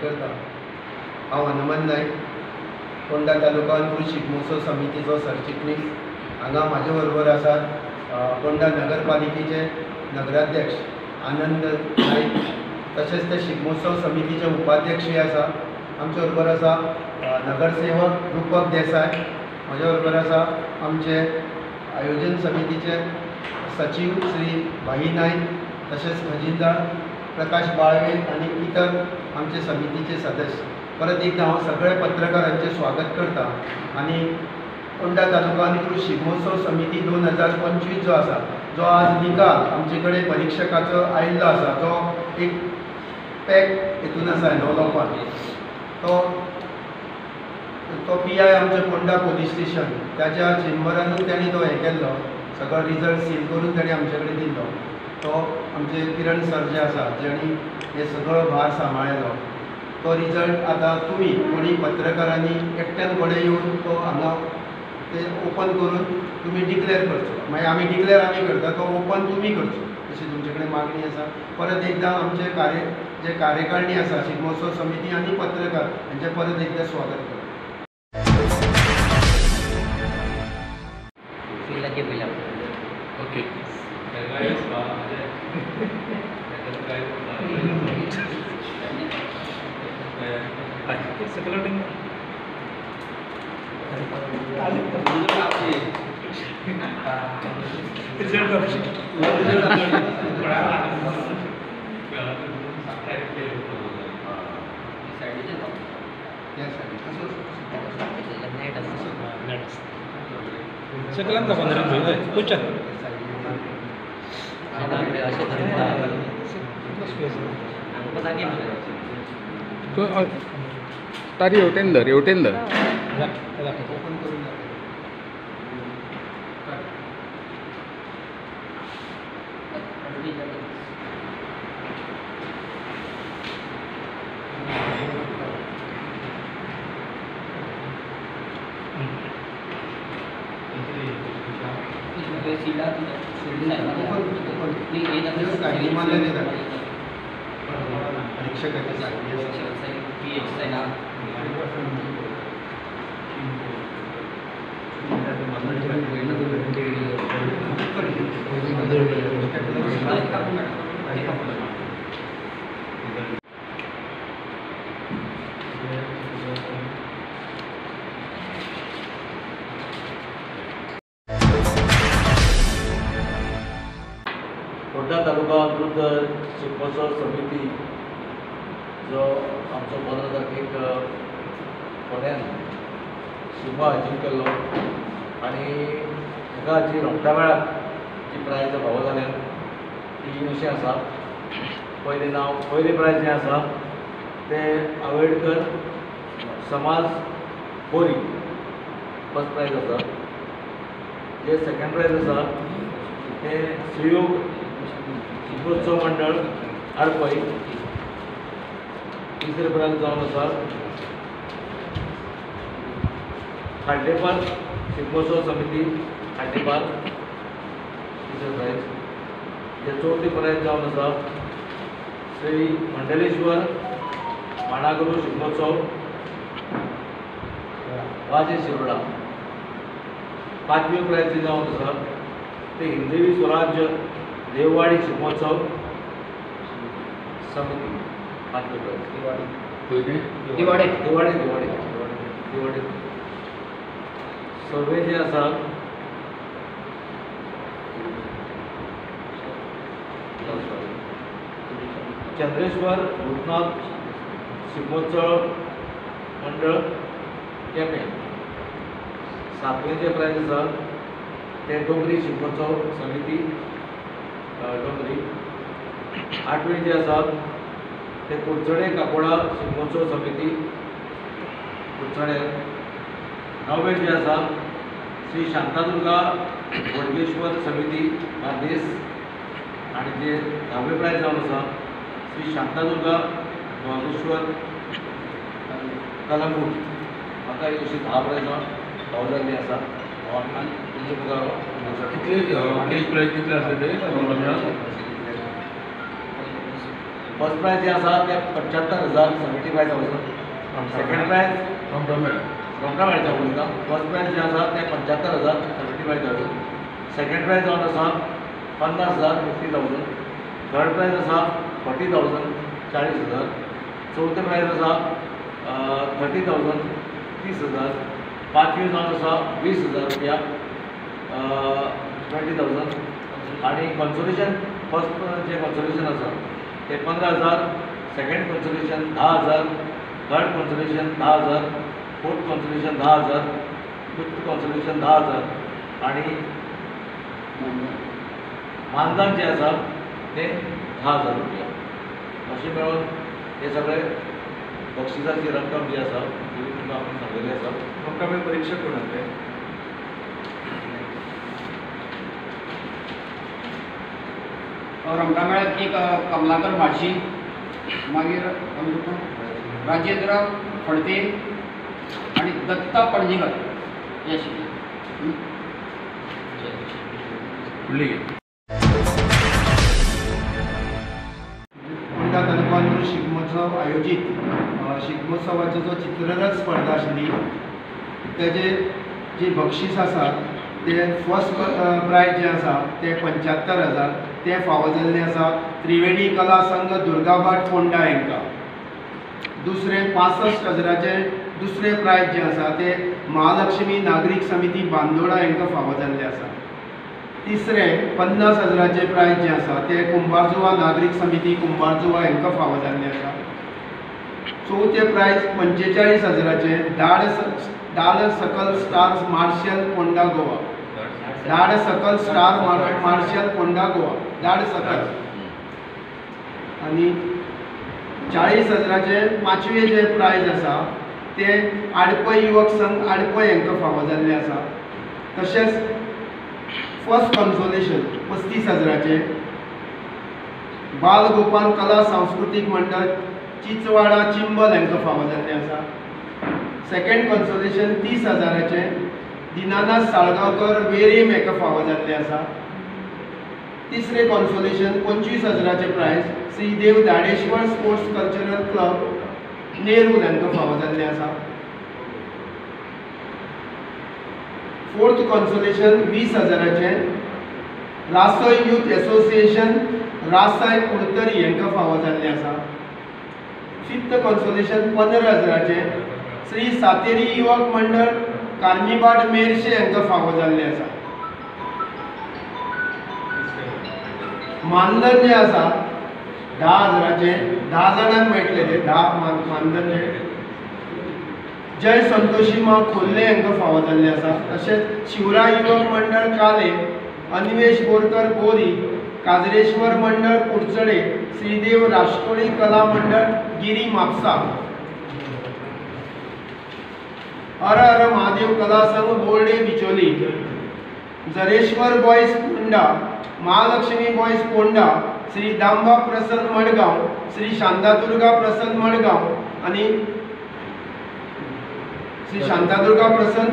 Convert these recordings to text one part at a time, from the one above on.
करता। हांव हनुमान नायक, फोंडा तालुका अंत्रूज शिगमोत्सव समितीचो सरचिटणीस। हांगा म्हाजे बरोबर आसात फोंडा नगरपालिकेचे नगराध्यक्ष आनंद नायक, तशेंच ते शिगमोत्सव समितीचे उपाध्यक्षय आसा। आमचे बरोबर आसा नगरसेवक रुपक देसाय, म्हाजे बरोबर आसा आमचे आयोजन समितीचे सचिव श्री भाई नायक, तशेंच खजिनदार प्रकाश बाळवे आनी इतर आमचे समितीचे सदस्य। परत एकदा हांव सगळे पत्रकारांचे स्वागत करता आनी फोंडा तालुका अंत्रूज शिगमोत्सव समिती 2025 जो आसा, जो आज निकाल आमचे कडेन परिक्षकाचो आयिल्लो आसा, जो एक पॅक हितून आसा एनवलॉपान, तो PI आमचे फोंडा पोलीस स्टेशन त्याच्या चेंबरानूच तांणी तो हें केल्लो, सगळो रिजल्ट सील करून तांणी आमचे कडेन दिल्लो। तो आमचे किरण सर जे आसा, जेणी हे सगळो भार सांबाळिल्लो, तो रिजल्ट आतां तुमी कोणी पत्रकारांनी एकट्यान कोणे येवन तो हांगा ते ओपन करून तुमी डिक्लेअर करचो। मागीर आमी डिक्लेअर आमी करता, तो ओपन तुमी करचो, अशी तुमचे कडेन मागणी आसा। परत एकदा आमचे जे कार्यकारिणी आसा शिगमोत्सव समिती आनी पत्रकार हांचे परत एकदा स्वागत करता। ओके सकलान का 15 होय कुछ तारी हेवटेन धर फोंडा तालुका अंत्रूज शिगमोत्सव समिती जो आमचो 15 तारखेक फोंड्यान शिगमो आयोजीत केल्लो आनी हाका जी रोमटा मेळाक जी प्रायज फावो जाल्यात ती अशी आसा। पयलें प्रायज जें आसा तें आंबेडकर समाज बोरी फर्स्ट प्रायज आसा। जे सेकंड प्रायज आसा तें सहयोग शिगमोत्सव मंडळ आडपय। तिसरे प्रायज जावन आसा खांडेपार शिगमोत्सव समिती खांडेपार, तिसरे प्रायज। जे चौथे प्रायज जावन आसा श्री मंडलेश्वर माणागुरू शिगमोत्सव वाजे शिरोडा। पांचवे प्रायज जावन आसा ते हिंदवी स्वराज्य देववाडी शिगमोत्सव समिती, पांचवे प्रायज दिवाडे। सगळे जे आसा चंद्रेश्वर भूतनाथ शिगमोत्सव मंडळ केपें। सातवें जे प्रायज आसा ते डोंगरी शिगमोत्सव समिती डोंगरी। आठवें जे आसा ते कुडचडे काकोडा शिगमोत्सव समिती कुडचडे। नवें जे आसा श्री शांतादुर्गा बोडगेश्वर समिती बार्देस। आनी जे 10वें प्रायज जावन आसा श्री शांतादुर्गा बोडगेश्वर कलंगूट। म्हाका अशी 10 प्रायजां फावो जाल्लीं आसा। फर्स्ट प्राइज जे आसा ते 75,000 75,000. सेकंड प्राइज रोमटा मेळटा उलयता. फर्स्ट प्राइज जे आसा ते 75,000 75,000. सेकंड प्राइज जावन आसा 50,000 50,000. थर्ड प्राइज आसा 40,000 40,000. चौथे प्राइज आसा 30,000 30,000. पांचवी जावन आसा 20,000 रुपया 20,000. आणि कॉन्सोलेशन फर्स्ट जे कॉन्सोलेशन आसा ते 15,000. Second consolation 10,000. Third consolation 10,000. Fourth consolation 10,000. Fifth consolation 10,000. आणि मानधन जे आसा ते 10,000 रुपया. अशें मेळून हे सगळे बक्षिसाची रक्कम जी आसा ती तुमकां आमी सांगलेली आसा. रोमटा परीक्षा कोण आसले? रोमटा मेळ्यात एक कमलाकर भाटशी, मागीर राजेंद्र फडते आणि दत्ता पणजीकर हे आशिल्ले. फुडली फोंडा तालुक्यांत शिगमोत्सव आयोजीत शिगमोत्सवाचो जो चित्ररथ स्पर्धा आशिल्ली तेजे जे बक्षीस आसा ते फर्स्ट प्राइज जे आसा ते 75,000 ते फावो जाल्ले आसा त्रिवेणी कला संघ दुर्गाबाट फोंडा हांकां. दुसरे 65,000चे दुसरे प्राइज जे आसा ते महालक्ष्मी नागरीक समिती बांदोडा हांकां फावो जाल्ले आसा. तिसरे 50,000चे प्राइज जे आसा ते कुंभारजुवा नागरीक समिती कुंभारजुवा हांकां फावो जाल्ले आसा. चौथे प्राइज 45,000चे दाड सकल स्टार्स मार्शल फोंडा गोवा. दाड सकल स्टार मार्शल फोंडा गोवा दाड सकल. आणि 40,000चे पांचवे जे प्राइज आसा ते आडपय युवक संघ आडपय हांकां फावो जाल्ले आसा. तशेंच फर्स्ट कन्सोलेशन 35,000चे बाल गोपाल कला सांस्कृतिक मंडळ चिचवाडा चिंबल हांकां फावो जाल्ले आसा. सेकंड कन्सोलेशन 30,000चे दिनानाथ साळगांवकर वेरेम हाका फावो जाल्ले आसा. तिसरे कॉन्सोलेशन 25,000चे prize Shridev Dadeshwar sports cultural club Nerul हांकां फावो जाल्ले आसा. फोर्थ कॉन्सोलेशन 20,000चे रासय यूथ एसोसिएशन रासाय कुडतरी हांकां फावो जाल्ले आसा. फिफ्थ कॉन्सोलेशन 15,000चे श्री सातेरी युवक मंडळ कार्मीबाट मेर्शे हांकां फावो जाल्ले आसा. मानधन जे आसा 10,000चे 10 जाणांक मेळटले ते 10 मानधन जे जय संतोषीमा खोल्ले हांकां फावो जाल्ले आसा. तशेंच शिवराय युवक मंडळ काले अन्वेश बोरकर बोरी काजरेश्वर मंडळ कुडचडे श्रीदेव राष्ट्रोळी कला मंडळ गिरी म्हापसा हर हर महादेव कला संघ बोर्डे बिचोली जरेश्वर बॉयज फोंडा महालक्ष्मी बॉयज फोंडा श्री दांबा प्रसन्न मडगांव श्री शांतादुर्गा प्रसन्न मडगांव आणि श्री शांतादुर्गा प्रसन्न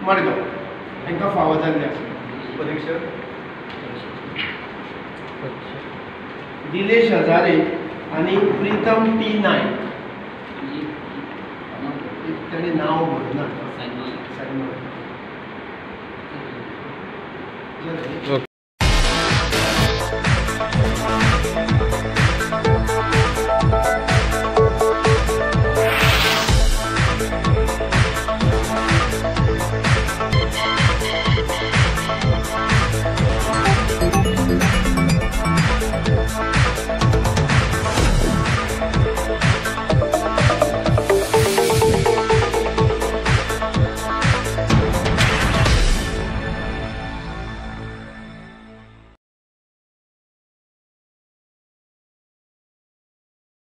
मडगांव हांकां फावो जाल्ले आसा. परीक्षा दिलेश हजारे आणि प्रीतम टी नायक ताणें नांव बरोवना. ओके.